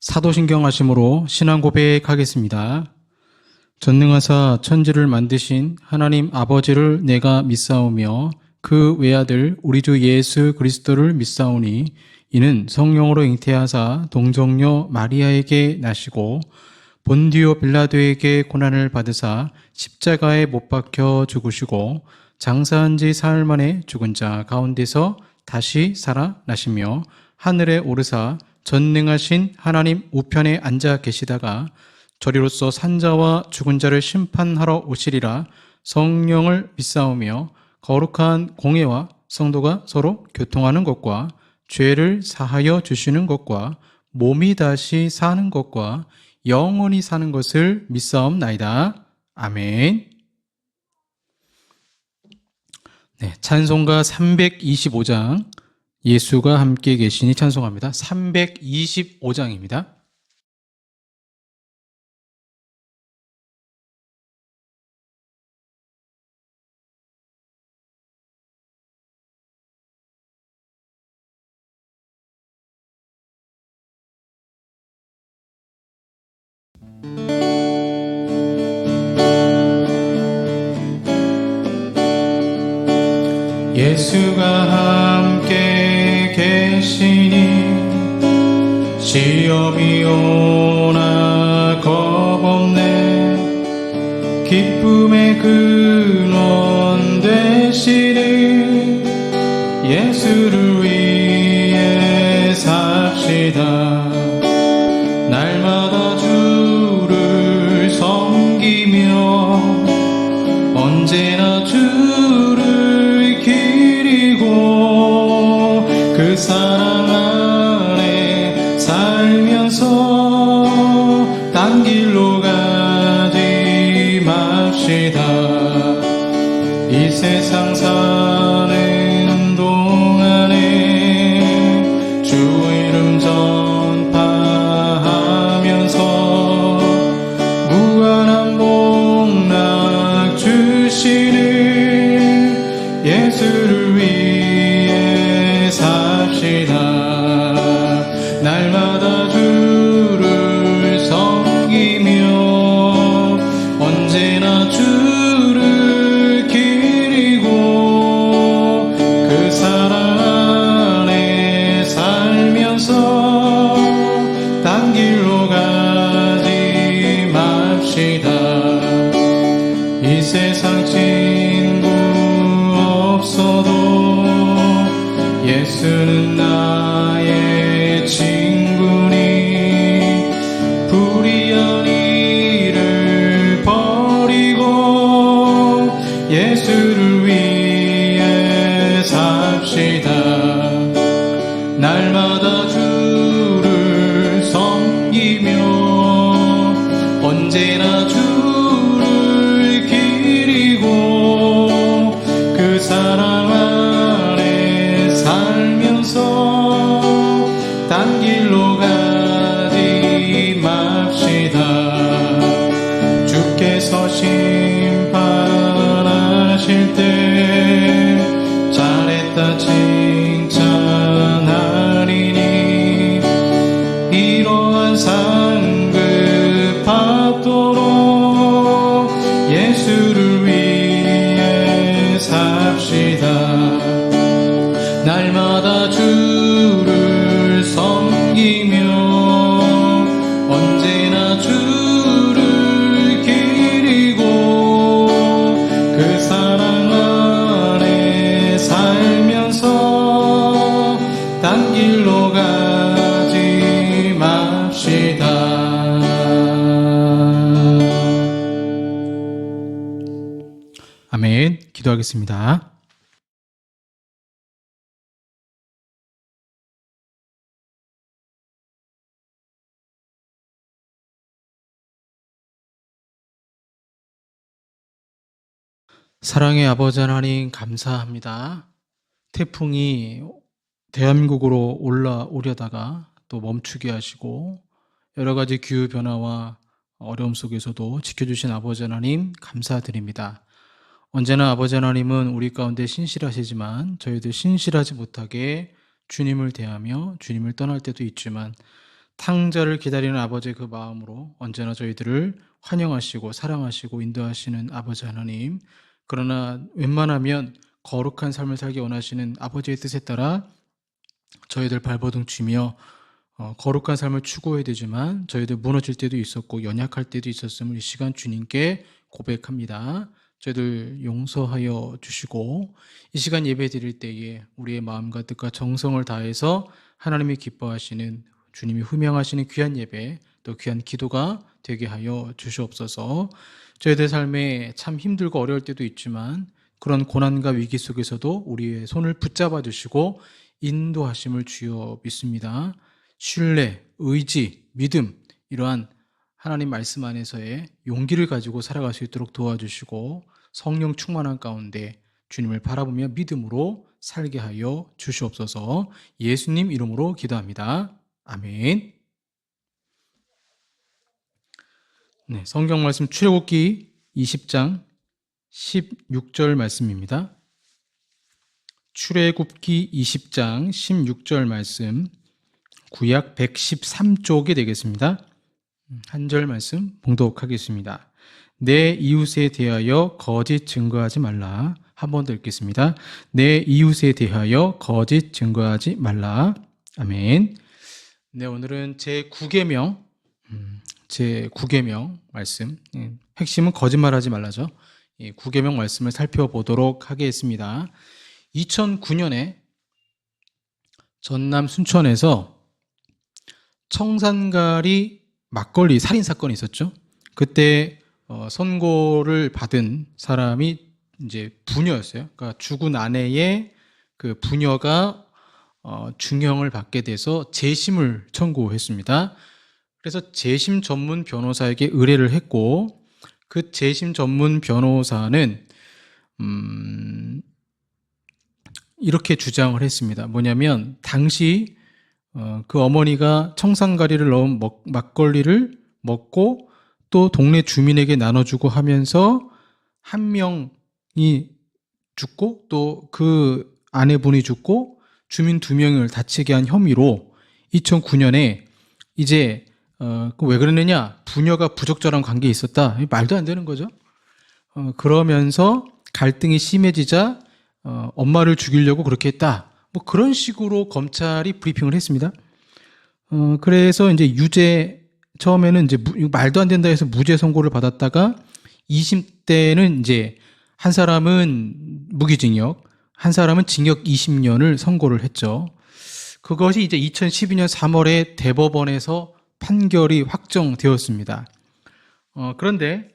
사도신경하심으로 신앙 고백하겠습니다. 전능하사 천지를 만드신 하나님 아버지를 내가 믿사오며 그 외아들 우리 주 예수 그리스도를 믿사오니 이는 성령으로 잉태하사 동정녀 마리아에게 나시고 본디오 빌라도에게 고난을 받으사 십자가에 못 박혀 죽으시고 장사한 지 사흘 만에 죽은 자 가운데서 다시 살아나시며 하늘에 오르사 전능하신 하나님 우편에 앉아 계시다가 저리로서 산자와 죽은 자를 심판하러 오시리라. 성령을 믿사오며 거룩한 공예와 성도가 서로 교통하는 것과 죄를 사하여 주시는 것과 몸이 다시 사는 것과 영원히 사는 것을 믿사옵나이다. 아멘. 네, 찬송가 325장 예수가 함께 계시니 찬송합니다. 325장입니다. 예수가 함께 계시니 시험이 오나 겁없네. 기쁨의 근원 되시는 예수를 위해 삽시다. 날마다 주를 섬기며 언제나 주를 기리고 그 사랑 안에 살면서 딴 길로 가지 맙시다. 이 세상 사는 동안에 주 이름 전파하면서 무한한 복락 주시는 예수를 위해 삽시다. 날마다 주를 섬기며 언제나 주를 기리고 그 사랑 안에 살면서 딴 길로 가지 맙시다. 이 세상 친구 없어도 예수는 나의 친구니 불의한 일을 버리고 예수를 위해 삽시다. 날마다 주를 섬기며 언제나 주를 기리고 그 사랑 안에 살면서 딴 길로 가지 맙시다. 주께서 심판하실 때 잘했다 칭찬하리니 이러한 상급받도록 예수를 위해 삽시다. 날마다 주를 섬기며 언제나 주를 기리고 그 사랑 안에 살면서 딴 길로 가지 맙시다. 아멘. 기도하겠습니다. 사랑의 아버지 하나님 감사합니다. 태풍이 대한민국으로 올라오려다가 또 멈추게 하시고 여러 가지 기후변화와 어려움 속에서도 지켜주신 아버지 하나님 감사드립니다. 언제나 아버지 하나님은 우리 가운데 신실하시지만 저희들 신실하지 못하게 주님을 대하며 주님을 떠날 때도 있지만 탕자를 기다리는 아버지의 그 마음으로 언제나 저희들을 환영하시고 사랑하시고 인도하시는 아버지 하나님, 그러나 웬만하면 거룩한 삶을 살기 원하시는 아버지의 뜻에 따라 저희들 발버둥 치며 거룩한 삶을 추구해야 되지만 저희들 무너질 때도 있었고 연약할 때도 있었음을 이 시간 주님께 고백합니다. 저희들 용서하여 주시고 이 시간 예배 드릴 때에 우리의 마음과 뜻과 정성을 다해서 하나님이 기뻐하시는, 주님이 흠양하시는 귀한 예배, 또 귀한 기도가 되게 하여 주시옵소서. 저희들 삶에 참 힘들고 어려울 때도 있지만 그런 고난과 위기 속에서도 우리의 손을 붙잡아 주시고 인도하심을 주여 믿습니다. 신뢰, 의지, 믿음, 이러한 하나님 말씀 안에서의 용기를 가지고 살아갈 수 있도록 도와주시고 성령 충만한 가운데 주님을 바라보며 믿음으로 살게 하여 주시옵소서. 예수님 이름으로 기도합니다. 아멘. 네, 성경 말씀 출애굽기 20장 16절 말씀입니다. 출애굽기 20장 16절 말씀, 구약 113쪽이 되겠습니다. 한 절 말씀 봉독하겠습니다. 내 이웃에 대하여 거짓 증거하지 말라. 한 번 더 읽겠습니다. 내 이웃에 대하여 거짓 증거하지 말라. 아멘. 네, 오늘은 제9계명 말씀, 핵심은 거짓말하지 말라죠. 9계명 말씀을 살펴보도록 하겠습니다. 2009년에 전남 순천에서 청산가리 막걸리 살인 사건이 있었죠. 그때 선고를 받은 사람이 이제 부녀였어요. 그러니까 죽은 아내의 그 부녀가 중형을 받게 돼서 재심을 청구했습니다. 그래서 재심 전문 변호사에게 의뢰를 했고, 그 재심 전문 변호사는 이렇게 주장을 했습니다. 뭐냐면 당시 그 어머니가 청산가리를 넣은 막걸리를 먹고 또 동네 주민에게 나눠주고 하면서 한 명이 죽고 또 그 아내분이 죽고 주민 2명을 다치게 한 혐의로 2009년에 이제 왜 그러느냐, 부녀가 부적절한 관계에 있었다, 말도 안 되는 거죠. 그러면서 갈등이 심해지자 엄마를 죽이려고 그렇게 했다, 뭐 그런 식으로 검찰이 브리핑을 했습니다. 그래서 이제 유죄, 처음에는 이제 말도 안 된다 해서 무죄 선고를 받았다가 2심 때는 이제 한 사람은 무기징역, 한 사람은 징역 20년을 선고를 했죠. 그것이 이제 2012년 3월에 대법원에서 판결이 확정되었습니다. 그런데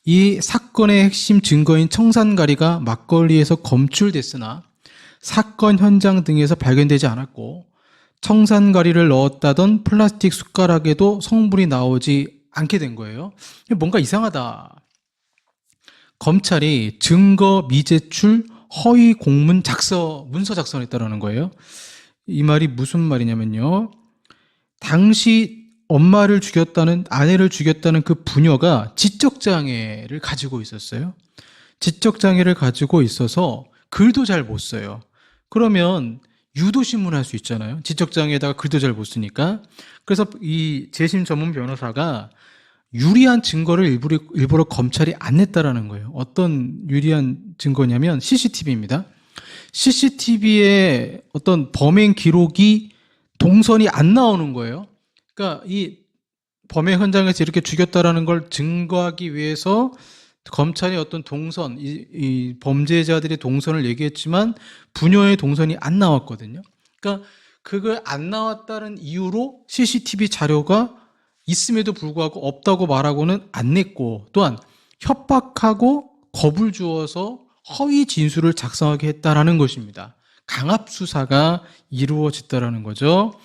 이 사건의 핵심 증거인 청산가리가 막걸리에서 검출됐으나 사건 현장 등에서 발견되지 않았고, 청산가리를 넣었다던 플라스틱 숟가락에도 성분이 나오지 않게 된 거예요. 뭔가 이상하다. 검찰이 증거 미제출 허위 공문 문서 작성했다라는 거예요. 이 말이 무슨 말이냐면요, 당시 엄마를 죽였다는, 아내를 죽였다는 그 부녀가 지적장애를 가지고 있었어요. 지적장애를 가지고 있어서 글도 잘 못 써요. 그러면 유도신문할 수 있잖아요. 지적장애에다가 글도 잘 못 쓰니까. 그래서 이 재심 전문 변호사가 유리한 증거를 일부러 검찰이 안 냈다라는 거예요. 어떤 유리한 증거냐면 CCTV입니다. CCTV에 어떤 범행 기록이 동선이 안 나오는 거예요. 그러니까 이 범행 현장에서 이렇게 죽였다라는 걸 증거하기 위해서 검찰이 어떤 동선, 이 범죄자들의 동선을 얘기했지만 부녀의 동선이 안 나왔거든요. 그러니까 그걸 안 나왔다는 이유로 CCTV 자료가 있음에도 불구하고 없다고 말하고는 안 냈고, 또한 협박하고 겁을 주어서 허위 진술을 작성하게 했다라는 것입니다. 강압 수사가 이루어졌다라는 거죠.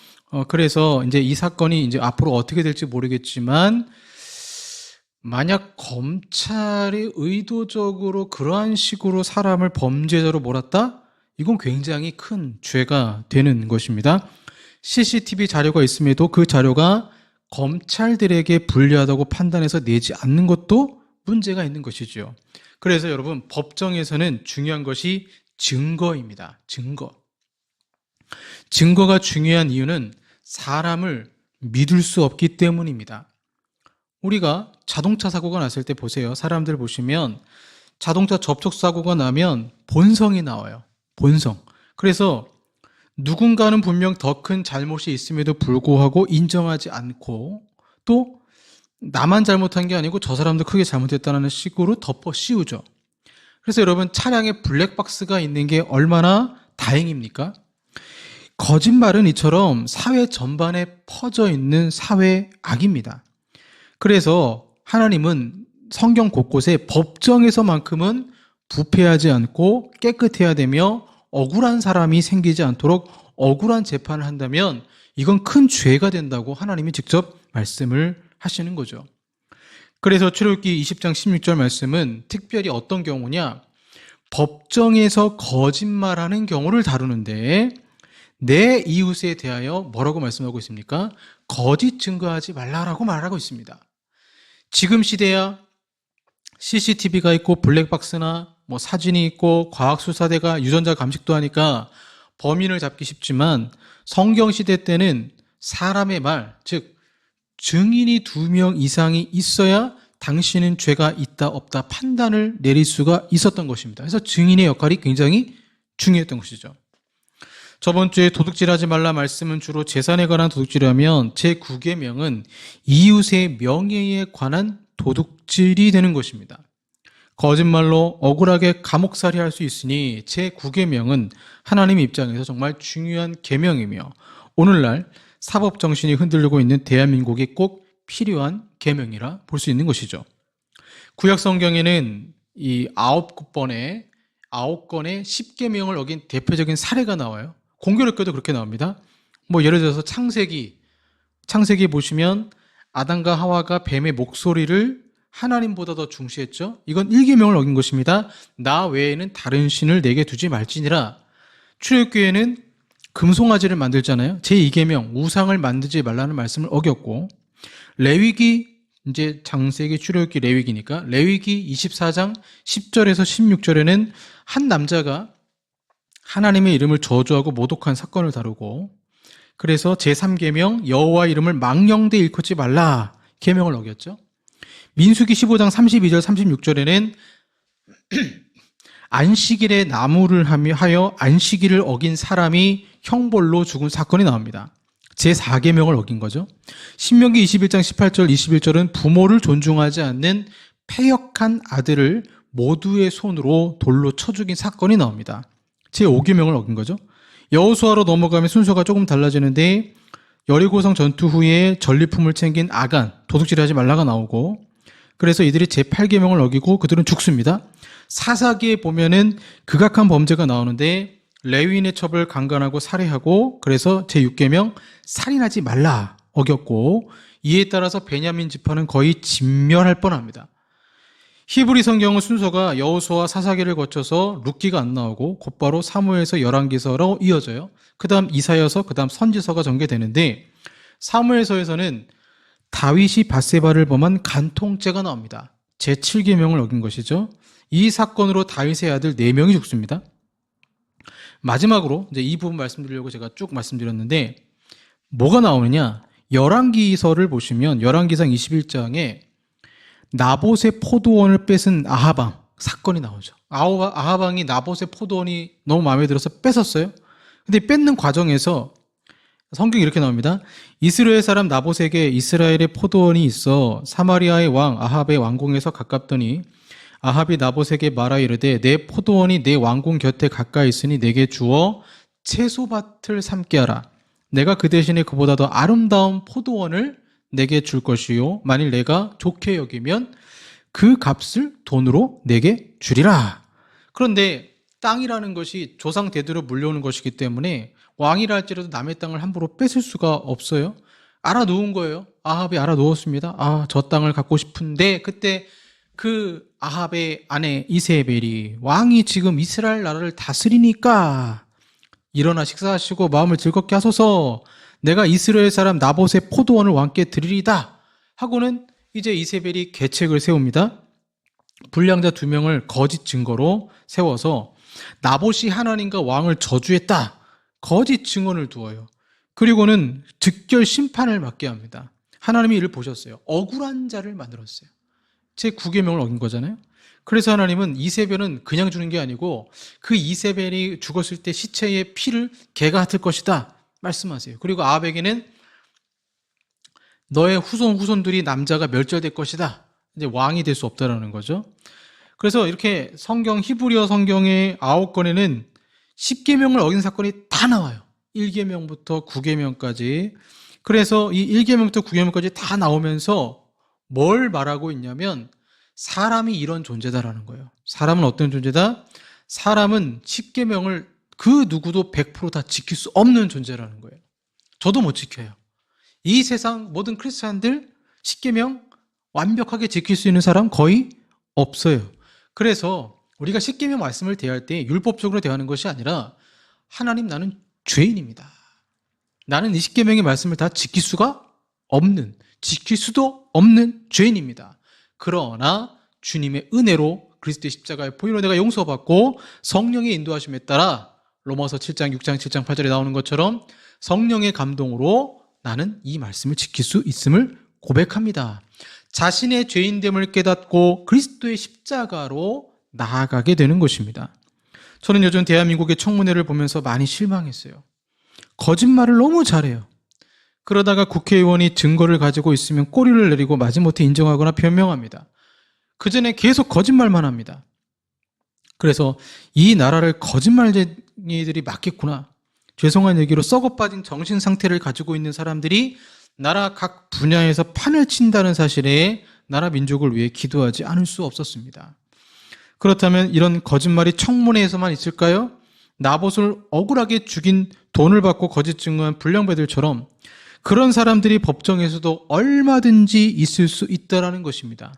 그래서 이제 이 사건이 이제 앞으로 어떻게 될지 모르겠지만, 만약 검찰이 의도적으로 그러한 식으로 사람을 범죄자로 몰았다? 이건 굉장히 큰 죄가 되는 것입니다. CCTV 자료가 있음에도 그 자료가 검찰들에게 불리하다고 판단해서 내지 않는 것도 문제가 있는 것이죠. 그래서 여러분, 법정에서는 중요한 것이 증거입니다. 증거가 중요한 이유는 사람을 믿을 수 없기 때문입니다. 우리가 자동차 사고가 났을 때 보세요. 사람들 보시면 자동차 접촉 사고가 나면 본성이 나와요. 본성. 그래서 누군가는 분명 더 큰 잘못이 있음에도 불구하고 인정하지 않고 또 나만 잘못한 게 아니고 저 사람도 크게 잘못했다는 식으로 덮어 씌우죠. 그래서 여러분 차량에 블랙박스가 있는 게 얼마나 다행입니까? 거짓말은 이처럼 사회 전반에 퍼져 있는 사회 악입니다. 그래서 하나님은 성경 곳곳에 법정에서만큼은 부패하지 않고 깨끗해야 되며 억울한 사람이 생기지 않도록 억울한 재판을 한다면 이건 큰 죄가 된다고 하나님이 직접 말씀을 하시는 거죠. 그래서 출애굽기 20장 16절 말씀은 특별히 어떤 경우냐? 법정에서 거짓말하는 경우를 다루는데 내 이웃에 대하여 뭐라고 말씀하고 있습니까? 거짓 증거하지 말라라고 말하고 있습니다. 지금 시대야 CCTV가 있고 블랙박스나 사진이 있고 과학수사대가 유전자 감식도 하니까 범인을 잡기 쉽지만 성경 시대 때는 사람의 말, 즉 증인이 2명 이상이 있어야 당신은 죄가 있다 없다 판단을 내릴 수가 있었던 것입니다. 그래서 증인의 역할이 굉장히 중요했던 것이죠. 저번 주에 도둑질하지 말라 말씀은 주로 재산에 관한 도둑질이라면 제9계명은 이웃의 명예에 관한 도둑질이 되는 것입니다. 거짓말로 억울하게 감옥살이 할 수 있으니 제9계명은 하나님 입장에서 정말 중요한 계명이며 오늘날 사법정신이 흔들리고 있는 대한민국이 꼭 필요한 계명이라 볼 수 있는 것이죠. 구약 성경에는 이 9건의 10계명을 어긴 대표적인 사례가 나와요. 공교롭게도 그렇게 나옵니다. 예를 들어서 창세기 보시면 아담과 하와가 뱀의 목소리를 하나님보다 더 중시했죠. 이건 1계명을 어긴 것입니다. 나 외에는 다른 신을 내게 두지 말지니라. 출애굽기에는 금송아지를 만들잖아요. 제2계명 우상을 만들지 말라는 말씀을 어겼고 레위기 이제 장세기 출애굽기 레위기니까 레위기 24장 10절에서 16절에는 한 남자가 하나님의 이름을 저주하고 모독한 사건을 다루고 그래서 제3계명 여호와 이름을 망령되 일컫지 말라 계명을 어겼죠. 민수기 15장 32절 36절에는 안식일에 나무를 하여 안식일을 어긴 사람이 형벌로 죽은 사건이 나옵니다. 제4계명을 어긴 거죠. 신명기 21장 18절 21절은 부모를 존중하지 않는 패역한 아들을 모두의 손으로 돌로 쳐 죽인 사건이 나옵니다. 제5계명을 어긴 거죠. 여호수아로 넘어가면 순서가 조금 달라지는데 여리고성 전투 후에 전리품을 챙긴 아간, 도둑질하지 말라가 나오고 그래서 이들이 제8계명을 어기고 그들은 죽습니다. 사사기에 보면은 극악한 범죄가 나오는데 레위인의 첩을 강간하고 살해하고 그래서 제6계명 살인하지 말라 어겼고 이에 따라서 베냐민 지파는 거의 진멸할 뻔합니다. 히브리 성경은 순서가 여호수아 사사기를 거쳐서 룻기가 안 나오고 곧바로 사무엘서 열왕기서로 이어져요. 그 다음 이사야서, 그 다음 선지서가 전개되는데 사무엘서에서는 다윗이 밧세바를 범한 간통죄가 나옵니다. 제7계명을 어긴 것이죠. 이 사건으로 다윗의 아들 4명이 죽습니다. 마지막으로 이제 이 부분 말씀드리려고 제가 쭉 말씀드렸는데 뭐가 나오느냐? 열왕기서를 보시면 열왕기상 21장에 나봇의 포도원을 뺏은 아하방 사건이 나오죠. 아하방이 나봇의 포도원이 너무 마음에 들어서 뺏었어요. 근데 뺏는 과정에서 성경이 이렇게 나옵니다. 이스라엘 사람 나봇에게 이스라엘의 포도원이 있어 사마리아의 왕 아합의 왕궁에서 가깝더니 아합이 나봇에게 말하 이르되 내 포도원이 내 왕궁 곁에 가까이 있으니 내게 주어 채소밭을 삼게 하라. 내가 그 대신에 그보다 더 아름다운 포도원을 내게 줄 것이요 만일 내가 좋게 여기면 그 값을 돈으로 내게 주리라. 그런데 땅이라는 것이 조상 대대로 물려오는 것이기 때문에 왕이라 할지라도 남의 땅을 함부로 뺏을 수가 없어요. 알아놓은 거예요. 아합이 알아놓았습니다. 저 땅을 갖고 싶은데 그때 그 아합의 아내 이세벨이 왕이 지금 이스라엘 나라를 다스리니까 일어나 식사하시고 마음을 즐겁게 하소서 내가 이스라엘 사람 나봇의 포도원을 왕께 드리리다 하고는 이제 이세벨이 계책을 세웁니다. 불량자 2명을 거짓 증거로 세워서 나봇이 하나님과 왕을 저주했다. 거짓 증언을 두어요. 그리고는 즉결 심판을 받게 합니다. 하나님이 이를 보셨어요. 억울한 자를 만들었어요. 제 9계명을 어긴 거잖아요. 그래서 하나님은 이세벨은 그냥 주는 게 아니고 그 이세벨이 죽었을 때 시체의 피를 개가 핥을 것이다 말씀하세요. 그리고 아합에게는 너의 후손들이 남자가 멸절될 것이다. 이제 왕이 될 수 없다라는 거죠. 그래서 이렇게 성경 히브리어 성경의 9권에는 10계명을 어긴 사건이 다 나와요. 1계명부터 9계명까지. 그래서 이 1계명부터 9계명까지 다 나오면서 뭘 말하고 있냐면 사람이 이런 존재다라는 거예요. 사람은 어떤 존재다? 사람은 10계명을 그 누구도 100%다 지킬 수 없는 존재라는 거예요. 저도 못 지켜요. 이 세상 모든 크리스찬들 10계명 완벽하게 지킬 수 있는 사람 거의 없어요. 그래서 우리가 10계명 말씀을 대할 때 율법적으로 대하는 것이 아니라 하나님 나는 죄인입니다. 나는 이 10계명의 말씀을 다 지킬 수도 없는 죄인입니다. 그러나 주님의 은혜로 그리스도의 십자가의 보혈로 내가 용서받고 성령의 인도하심에 따라 로마서 7장, 6장, 7장, 8절에 나오는 것처럼 성령의 감동으로 나는 이 말씀을 지킬 수 있음을 고백합니다. 자신의 죄인됨을 깨닫고 그리스도의 십자가로 나아가게 되는 것입니다. 저는 요즘 대한민국의 청문회를 보면서 많이 실망했어요. 거짓말을 너무 잘해요. 그러다가 국회의원이 증거를 가지고 있으면 꼬리를 내리고 마지못해 인정하거나 변명합니다. 그 전에 계속 거짓말만 합니다. 그래서 이 나라를 거짓말쟁이들이 맡겠구나. 죄송한 얘기로 썩어빠진 정신 상태를 가지고 있는 사람들이 나라 각 분야에서 판을 친다는 사실에 나라 민족을 위해 기도하지 않을 수 없었습니다. 그렇다면 이런 거짓말이 청문회에서만 있을까요? 나봇을 억울하게 죽인 돈을 받고 거짓 증거한 불량배들처럼 그런 사람들이 법정에서도 얼마든지 있을 수 있다라는 것입니다.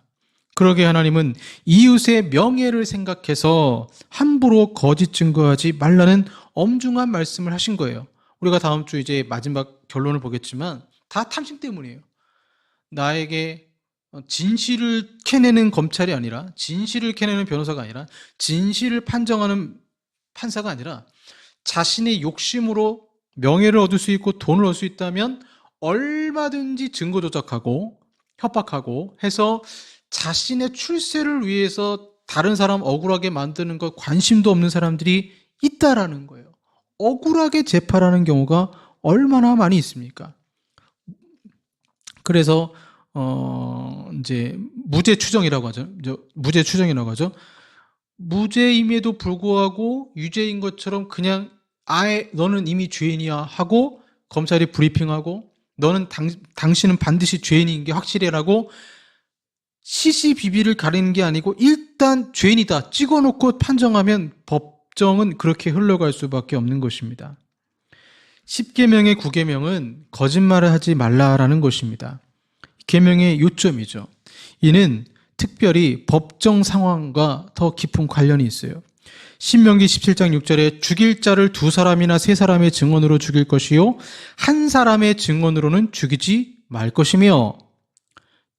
그러게 하나님은 이웃의 명예를 생각해서 함부로 거짓 증거하지 말라는 엄중한 말씀을 하신 거예요. 우리가 다음 주 이제 마지막 결론을 보겠지만 다 탐심 때문이에요. 나에게 진실을 캐내는 검찰이 아니라, 진실을 캐내는 변호사가 아니라, 진실을 판정하는 판사가 아니라 자신의 욕심으로 명예를 얻을 수 있고 돈을 얻을 수 있다면 얼마든지 증거 조작하고 협박하고 해서 자신의 출세를 위해서 다른 사람 억울하게 만드는 것 관심도 없는 사람들이 있다라는 거예요. 억울하게 재판하는 경우가 얼마나 많이 있습니까? 그래서 이제 무죄 추정이라고 하죠. 무죄 추정이라고 하죠. 무죄임에도 불구하고 유죄인 것처럼 그냥 아예 너는 이미 죄인이야 하고 검찰이 브리핑하고 너는 당신은 반드시 죄인인 게 확실해라고 시시비비를 가리는 게 아니고 일단 죄인이다 찍어놓고 판정하면 법정은 그렇게 흘러갈 수밖에 없는 것입니다. 10계명의 9계명은 거짓말을 하지 말라라는 것입니다. 계명의 요점이죠. 이는 특별히 법정 상황과 더 깊은 관련이 있어요. 신명기 17장 6절에 죽일 자를 2사람이나 3사람의 증언으로 죽일 것이요 한 사람의 증언으로는 죽이지 말 것이며,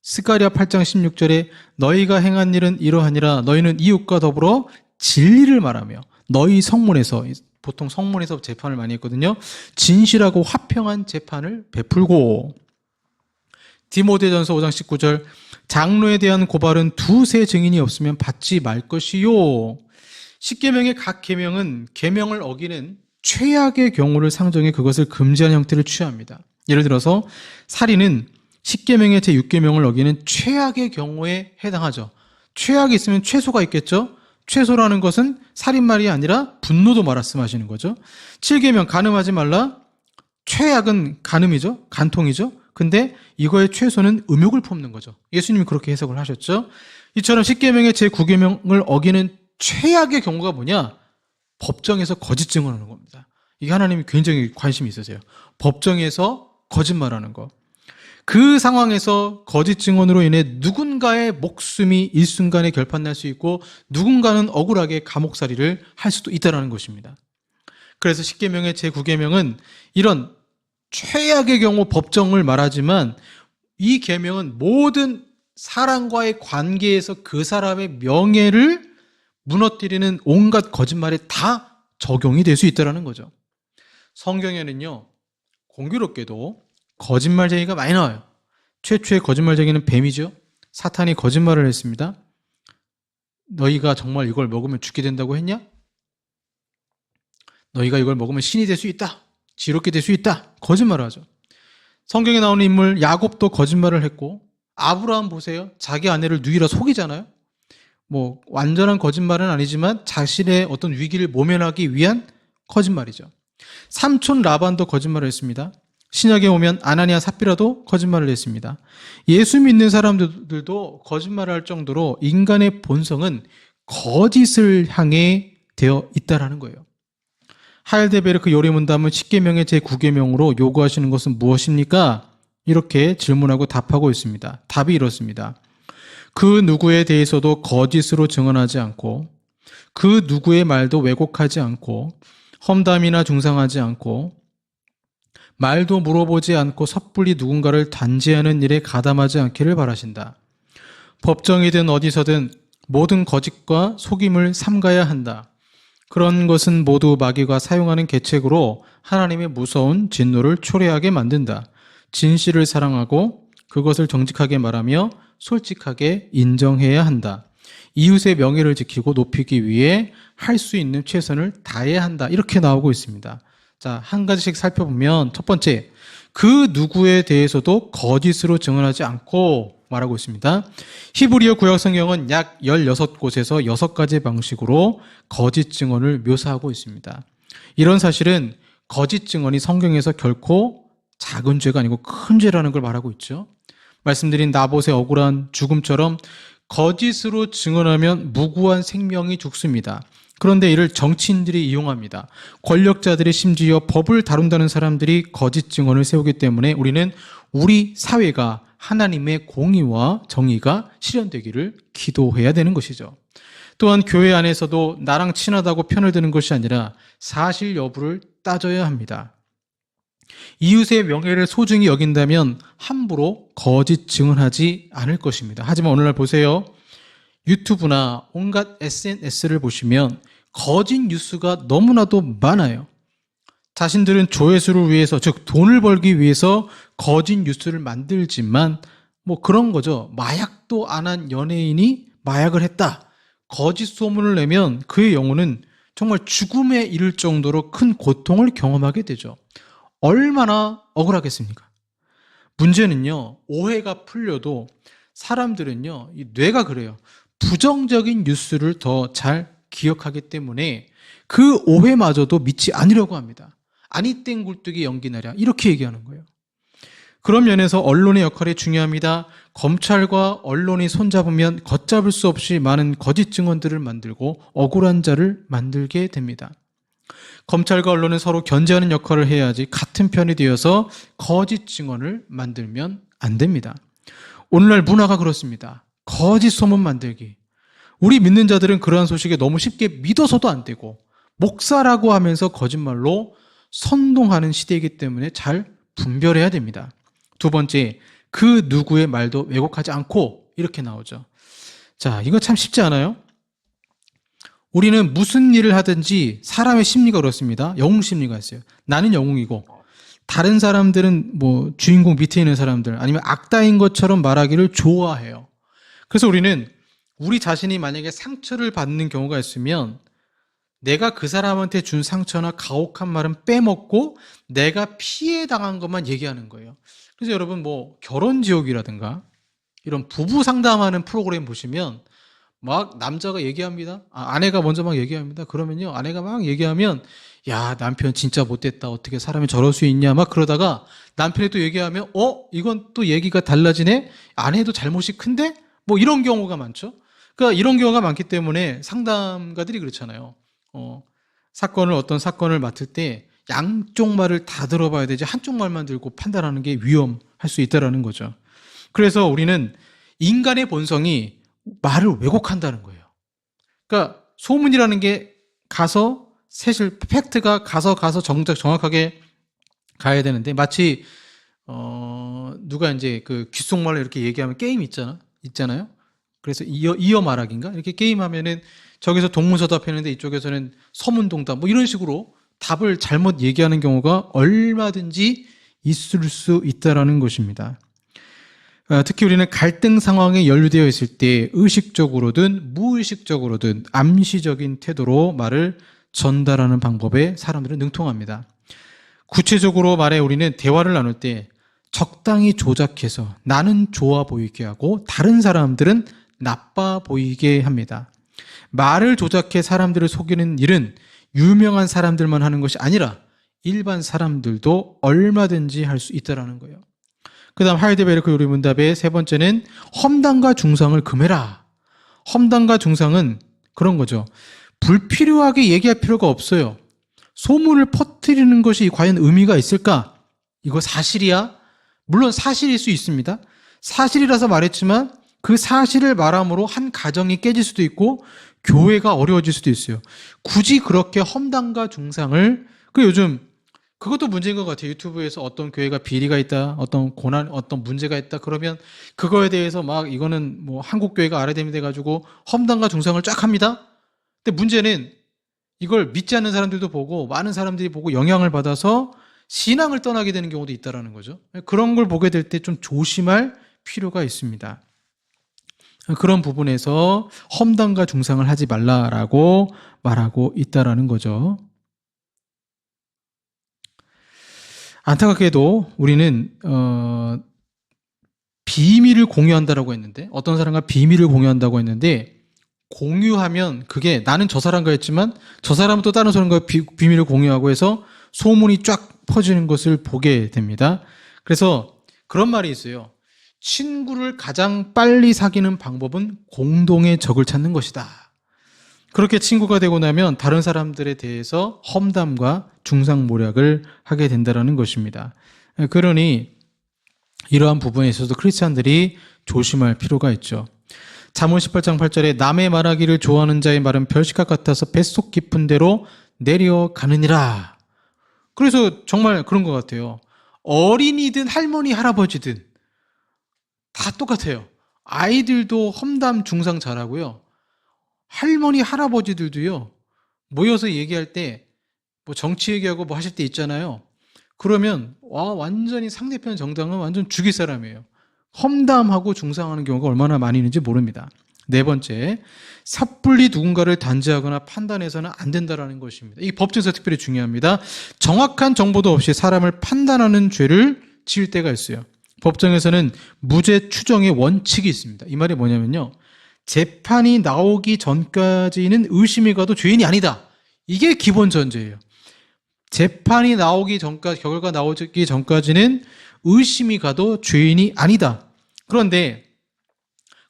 스가랴 8장 16절에 너희가 행한 일은 이러하니라 너희는 이웃과 더불어 진리를 말하며 너희 성문에서, 보통 성문에서 재판을 많이 했거든요, 진실하고 화평한 재판을 베풀고, 디모데전서 5장 19절 장로에 대한 고발은 2세 증인이 없으면 받지 말 것이요. 10계명의 각 계명은 계명을 어기는 최악의 경우를 상정해 그것을 금지한 형태를 취합니다. 예를 들어서 살인은 10계명의 제6계명을 어기는 최악의 경우에 해당하죠. 최악이 있으면 최소가 있겠죠. 최소라는 것은 살인말이 아니라 분노도 말씀하시는 거죠. 7계명 간음하지 말라. 최악은 간음이죠. 간통이죠. 근데 이거의 최소는 음욕을 품는 거죠. 예수님이 그렇게 해석을 하셨죠. 이처럼 10계명의 제9계명을 어기는 최악의 경우가 뭐냐? 법정에서 거짓 증언하는 겁니다. 이게 하나님이 굉장히 관심이 있으세요. 법정에서 거짓말하는 거. 그 상황에서 거짓 증언으로 인해 누군가의 목숨이 일순간에 결판날 수 있고 누군가는 억울하게 감옥살이를 할 수도 있다는 것입니다. 그래서 10계명의 제9계명은 이런 최악의 경우 법정을 말하지만 이 계명은 모든 사람과의 관계에서 그 사람의 명예를 무너뜨리는 온갖 거짓말에 다 적용이 될 수 있다는 거죠. 성경에는요, 공교롭게도 거짓말쟁이가 많이 나와요. 최초의 거짓말쟁이는 뱀이죠. 사탄이 거짓말을 했습니다. 너희가 정말 이걸 먹으면 죽게 된다고 했냐? 너희가 이걸 먹으면 신이 될 수 있다. 지롭게 될 수 있다. 거짓말을 하죠. 성경에 나오는 인물 야곱도 거짓말을 했고, 아브라함 보세요. 자기 아내를 누이라 속이잖아요. 뭐 완전한 거짓말은 아니지만 자신의 어떤 위기를 모면하기 위한 거짓말이죠. 삼촌 라반도 거짓말을 했습니다. 신약에 오면 아나니아 삽비라도 거짓말을 했습니다. 예수 믿는 사람들도 거짓말을 할 정도로 인간의 본성은 거짓을 향해 되어 있다라는 거예요. 하일데베르크 요리문답은 10계명의 제9계명으로 요구하시는 것은 무엇입니까? 이렇게 질문하고 답하고 있습니다. 답이 이렇습니다. 그 누구에 대해서도 거짓으로 증언하지 않고, 그 누구의 말도 왜곡하지 않고, 험담이나 중상하지 않고, 말도 물어보지 않고 섣불리 누군가를 단죄하는 일에 가담하지 않기를 바라신다. 법정이든 어디서든 모든 거짓과 속임을 삼가야 한다. 그런 것은 모두 마귀가 사용하는 계책으로 하나님의 무서운 진노를 초래하게 만든다. 진실을 사랑하고 그것을 정직하게 말하며 솔직하게 인정해야 한다. 이웃의 명예를 지키고 높이기 위해 할 수 있는 최선을 다해야 한다. 이렇게 나오고 있습니다. 자, 한 가지씩 살펴보면 첫 번째, 그 누구에 대해서도 거짓으로 증언하지 않고 말하고 있습니다. 히브리어 구약 성경은 약 16곳에서 6가지 방식으로 거짓 증언을 묘사하고 있습니다. 이런 사실은 거짓 증언이 성경에서 결코 작은 죄가 아니고 큰 죄라는 걸 말하고 있죠. 말씀드린 나봇의 억울한 죽음처럼 거짓으로 증언하면 무고한 생명이 죽습니다. 그런데 이를 정치인들이 이용합니다. 권력자들이 심지어 법을 다룬다는 사람들이 거짓 증언을 세우기 때문에 우리는 우리 사회가 하나님의 공의와 정의가 실현되기를 기도해야 되는 것이죠. 또한 교회 안에서도 나랑 친하다고 편을 드는 것이 아니라 사실 여부를 따져야 합니다. 이웃의 명예를 소중히 여긴다면 함부로 거짓 증언하지 않을 것입니다. 하지만 오늘날 보세요. 유튜브나 온갖 SNS를 보시면 거짓 뉴스가 너무나도 많아요. 자신들은 조회수를 위해서, 즉 돈을 벌기 위해서 거짓 뉴스를 만들지만 뭐 그런 거죠. 마약도 안 한 연예인이 마약을 했다. 거짓 소문을 내면 그의 영혼은 정말 죽음에 이를 정도로 큰 고통을 경험하게 되죠. 얼마나 억울하겠습니까? 문제는요, 오해가 풀려도 사람들은요, 이 뇌가 그래요. 부정적인 뉴스를 더 잘 기억하기 때문에 그 오해마저도 믿지 않으려고 합니다. 아니 땡 굴뚝이 연기나랴 이렇게 얘기하는 거예요. 그런 면에서 언론의 역할이 중요합니다. 검찰과 언론이 손잡으면 걷잡을 수 없이 많은 거짓 증언들을 만들고 억울한 자를 만들게 됩니다. 검찰과 언론은 서로 견제하는 역할을 해야지 같은 편이 되어서 거짓 증언을 만들면 안 됩니다. 오늘날 문화가 그렇습니다. 거짓 소문 만들기. 우리 믿는 자들은 그러한 소식에 너무 쉽게 믿어서도 안 되고 목사라고 하면서 거짓말로 선동하는 시대이기 때문에 잘 분별해야 됩니다. 두 번째, 그 누구의 말도 왜곡하지 않고 이렇게 나오죠. 자, 이거 참 쉽지 않아요? 우리는 무슨 일을 하든지 사람의 심리가 그렇습니다. 영웅 심리가 있어요. 나는 영웅이고 다른 사람들은 뭐 주인공 밑에 있는 사람들 아니면 악다인 것처럼 말하기를 좋아해요. 그래서 우리는 우리 자신이 만약에 상처를 받는 경우가 있으면 내가 그 사람한테 준 상처나 가혹한 말은 빼먹고 내가 피해 당한 것만 얘기하는 거예요. 그래서 여러분 뭐 결혼지옥이라든가 이런 부부 상담하는 프로그램 보시면 막 남자가 얘기합니다. 아내가 먼저 막 얘기합니다. 그러면요, 아내가 막 얘기하면 야, 남편 진짜 못됐다. 어떻게 사람이 저럴 수 있냐. 막 그러다가 남편이 또 얘기하면 이건 또 얘기가 달라지네. 아내도 잘못이 큰데? 뭐 이런 경우가 많죠. 그러니까 이런 경우가 많기 때문에 상담가들이 그렇잖아요. 어떤 사건을 맡을 때 양쪽 말을 다 들어봐야 되지 한쪽 말만 들고 판단하는 게 위험할 수 있다는 거죠. 그래서 우리는 인간의 본성이 말을 왜곡한다는 거예요. 그러니까 소문이라는 게 가서 사실 팩트가 가서 정확하게 가야 되는데 마치 누가 이제 그 귓속말로 이렇게 얘기하면 게임 있잖아요. 그래서 이어 말하기인가 이렇게 게임하면은 저기서 동문서답했는데 이쪽에서는 서문동답 뭐 이런 식으로 답을 잘못 얘기하는 경우가 얼마든지 있을 수 있다라는 것입니다. 특히 우리는 갈등 상황에 연루되어 있을 때 의식적으로든 무의식적으로든 암시적인 태도로 말을 전달하는 방법에 사람들은 능통합니다. 구체적으로 말해 우리는 대화를 나눌 때 적당히 조작해서 나는 좋아 보이게 하고 다른 사람들은 나빠 보이게 합니다. 말을 조작해 사람들을 속이는 일은 유명한 사람들만 하는 것이 아니라 일반 사람들도 얼마든지 할 수 있다는 거예요. 그 다음 하이데베르크 요리문답의 세 번째는 험담과 중상을 금해라. 험담과 중상은 그런 거죠. 불필요하게 얘기할 필요가 없어요. 소문을 퍼뜨리는 것이 과연 의미가 있을까? 이거 사실이야? 물론 사실일 수 있습니다. 사실이라서 말했지만 그 사실을 말함으로 한 가정이 깨질 수도 있고 교회가 어려워질 수도 있어요. 굳이 그렇게 험담과 중상을 요즘 그것도 문제인 것 같아요. 유튜브에서 어떤 교회가 비리가 있다, 어떤 고난, 어떤 문제가 있다, 그러면 그거에 대해서 막 이거는 뭐 한국 교회가 알아야 됩니다 해가지고 험담과 중상을 쫙 합니다. 근데 문제는 이걸 믿지 않는 사람들도 보고 많은 사람들이 보고 영향을 받아서 신앙을 떠나게 되는 경우도 있다는 거죠. 그런 걸 보게 될 때 좀 조심할 필요가 있습니다. 그런 부분에서 험담과 중상을 하지 말라라고 말하고 있다는 거죠. 안타깝게도 우리는 비밀을 공유한다라고 했는데 어떤 사람과 비밀을 공유한다고 했는데 공유하면 그게 나는 저 사람과 했지만 저 사람은 또 다른 사람과 비밀을 공유하고 해서 소문이 쫙 퍼지는 것을 보게 됩니다. 그래서 그런 말이 있어요. 친구를 가장 빨리 사귀는 방법은 공동의 적을 찾는 것이다. 그렇게 친구가 되고 나면 다른 사람들에 대해서 험담과 중상모략을 하게 된다는 것입니다. 그러니 이러한 부분에 있어서도 크리스찬들이 조심할 필요가 있죠. 잠언 18장 8절에 남의 말하기를 좋아하는 자의 말은 별식각 같아서 뱃속 깊은 데로 내려가느니라. 그래서 정말 그런 것 같아요. 어린이든 할머니 할아버지든 다 똑같아요. 아이들도 험담 중상 잘하고요. 할머니 할아버지들도요. 모여서 얘기할 때 뭐 정치 얘기하고 뭐 하실 때 있잖아요. 그러면 완전히 상대편 정당은 완전 죽일 사람이에요. 험담하고 중상하는 경우가 얼마나 많이 있는지 모릅니다. 네 번째, 섣불리 누군가를 단죄하거나 판단해서는 안 된다는 것입니다. 이 법정에서 특별히 중요합니다. 정확한 정보도 없이 사람을 판단하는 죄를 지을 때가 있어요. 법정에서는 무죄 추정의 원칙이 있습니다. 이 말이 뭐냐면요. 재판이 나오기 전까지는 의심이 가도 죄인이 아니다. 이게 기본 전제예요. 재판이 나오기 전까지, 결과 나오기 전까지는 의심이 가도 죄인이 아니다. 그런데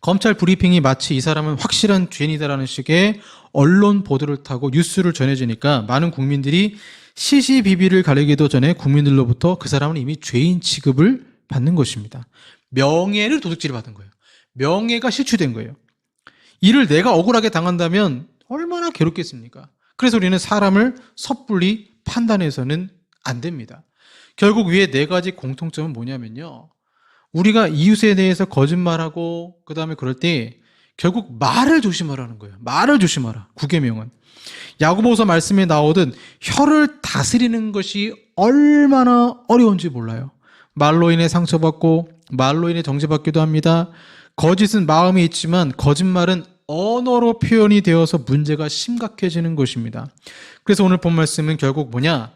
검찰 브리핑이 마치 이 사람은 확실한 죄인이다라는 식의 언론 보도를 타고 뉴스를 전해주니까 많은 국민들이 시시비비를 가리기도 전에 국민들로부터 그 사람은 이미 죄인 취급을 받는 것입니다. 명예를 도둑질을 받은 거예요. 명예가 실추된 거예요. 이를 내가 억울하게 당한다면 얼마나 괴롭겠습니까? 그래서 우리는 사람을 섣불리 판단해서는 안 됩니다. 결국 위에 네 가지 공통점은 뭐냐면요. 우리가 이웃에 대해서 거짓말하고 그 다음에 그럴 때 결국 말을 조심하라는 거예요. 말을 조심하라. 구계명은. 야고보서 말씀에 나오듯 혀를 다스리는 것이 얼마나 어려운지 몰라요. 말로 인해 상처받고 말로 인해 정죄받기도 합니다. 거짓은 마음에 있지만 거짓말은 언어로 표현이 되어서 문제가 심각해지는 것입니다. 그래서 오늘 본 말씀은 결국 뭐냐?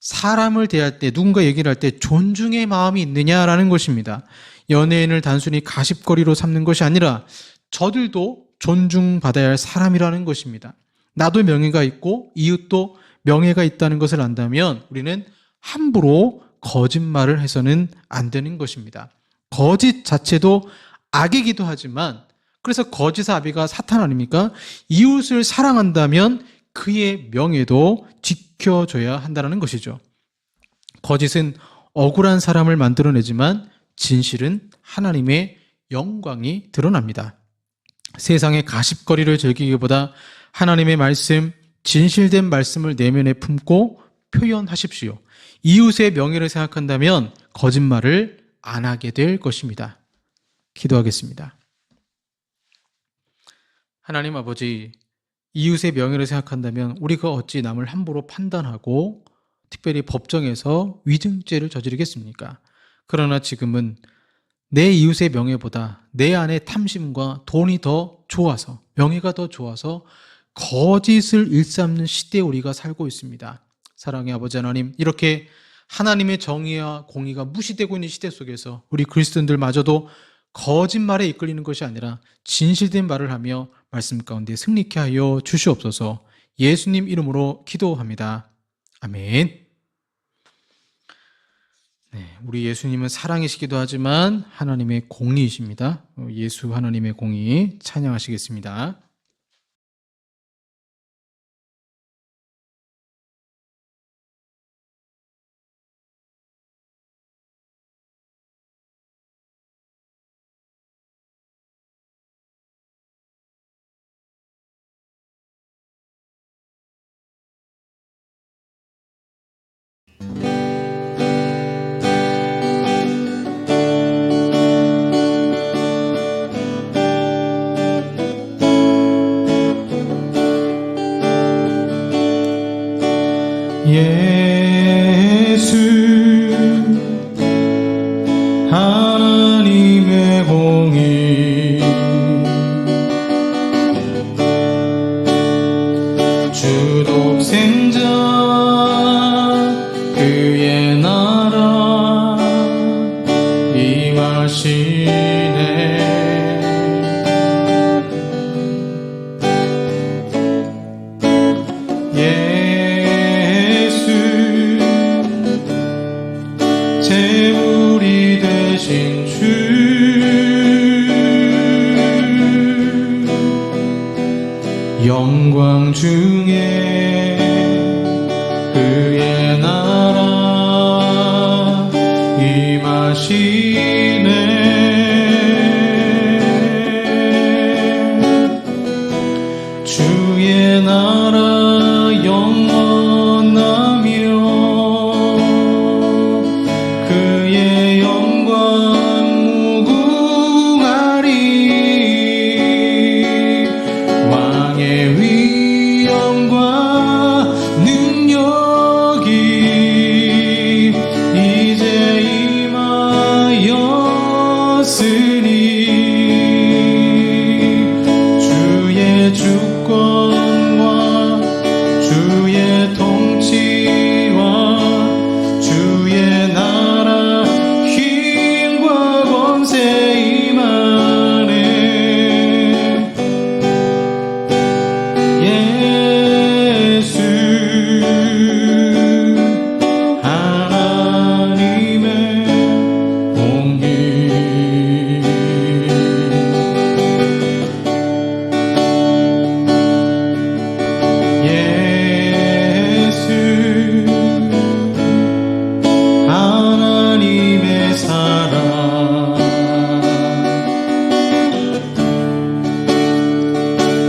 사람을 대할 때, 누군가 얘기를 할 때 존중의 마음이 있느냐라는 것입니다. 연예인을 단순히 가십거리로 삼는 것이 아니라 저들도 존중받아야 할 사람이라는 것입니다. 나도 명예가 있고 이웃도 명예가 있다는 것을 안다면 우리는 함부로 거짓말을 해서는 안 되는 것입니다. 거짓 자체도 악이기도 하지만 그래서 거짓의 아비가 사탄 아닙니까? 이웃을 사랑한다면 그의 명예도 지켜줘야 한다는 것이죠. 거짓은 억울한 사람을 만들어내지만 진실은 하나님의 영광이 드러납니다. 세상의 가십거리를 즐기기보다 하나님의 말씀, 진실된 말씀을 내면에 품고 표현하십시오. 이웃의 명예를 생각한다면 거짓말을 안 하게 될 것입니다. 기도하겠습니다. 하나님 아버지, 이웃의 명예를 생각한다면 우리가 어찌 남을 함부로 판단하고 특별히 법정에서 위증죄를 저지르겠습니까? 그러나 지금은 내 이웃의 명예보다 내 안의 탐심과 돈이 더 좋아서, 명예가 더 좋아서 거짓을 일삼는 시대에 우리가 살고 있습니다. 사랑의 아버지 하나님, 이렇게 하나님의 정의와 공의가 무시되고 있는 시대 속에서 우리 그리스도인들마저도 거짓말에 이끌리는 것이 아니라 진실된 말을 하며 말씀 가운데 승리케 하여 주시옵소서. 예수님 이름으로 기도합니다. 아멘. 네, 우리 예수님은 사랑이시기도 하지만 하나님의 공의이십니다. 예수 하나님의 공의 찬양하시겠습니다. 예수 하나님의 공의 주 독생자 그의 나라 임하시네. 재물이 되신 주 영광 중에 그의 나라 임하시네. 주의 나라 영원하며 그의 영광 무궁하리. 왕의 위엄과 능력이 이제 임하였으니 주의 주권과 주의 통치와 주의 나라 힘과 권세 임하네. 예수 하나님의 공의 예수 하나님의 사랑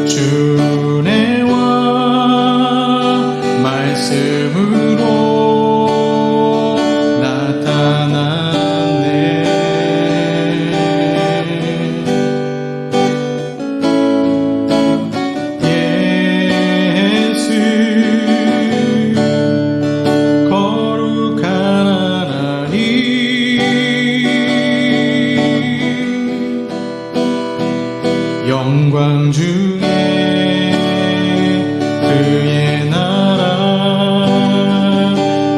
주네와 말씀으로 나타났네. 예수 거룩한 하나님 영광 중에 그의 나라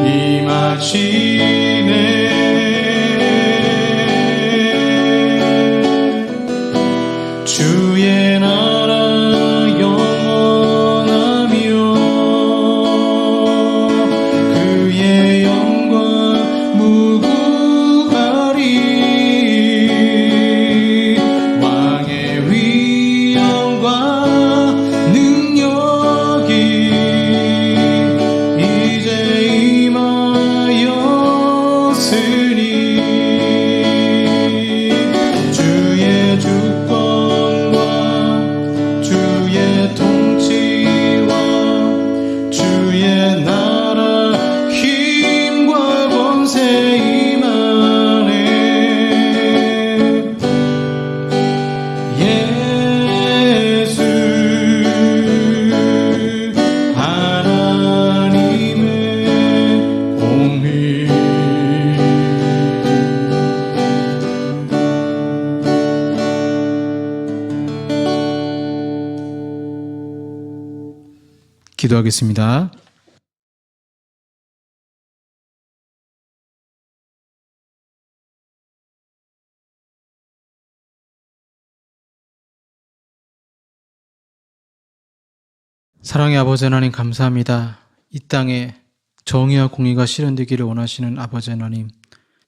임하시네. 주의 나라 영원하며 그의 영광 무궁하리. 왕의 위엄과 기도하겠습니다. 사랑의 아버지 하나님 감사합니다. 이 땅에 정의와 공의가 실현되기를 원하시는 아버지 하나님,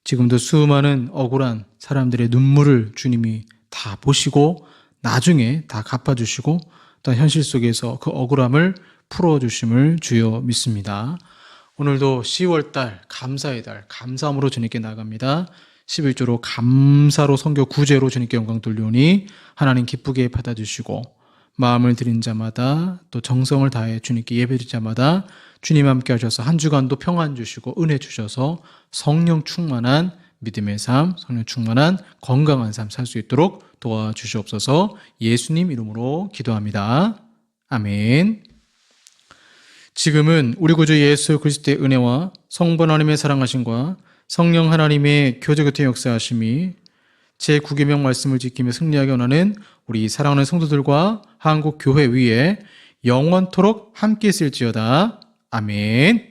지금도 수많은 억울한 사람들의 눈물을 주님이 다 보시고 나중에 다 갚아주시고 또 현실 속에서 그 억울함을 풀어주심을 주여 믿습니다. 오늘도 10월달 감사의 달, 감사함으로 주님께 나갑니다. 11조로 감사로 성교 구제로 주님께 영광 돌려오니 하나님 기쁘게 받아주시고 마음을 드린 자마다 또 정성을 다해 주님께 예배드린 자마다 주님 함께 하셔서 한 주간도 평안 주시고 은혜 주셔서 성령 충만한 믿음의 삶, 성령 충만한 건강한 삶 살 수 있도록 도와주시옵소서. 예수님 이름으로 기도합니다. 아멘. 지금은 우리 구주 예수 그리스도의 은혜와 성부 하나님의 사랑하심과 성령 하나님의 교제 곁에 역사하심이 제9계명 말씀을 지키며 승리하게 원하는 우리 사랑하는 성도들과 한국 교회 위에 영원토록 함께 있을지어다. 아멘.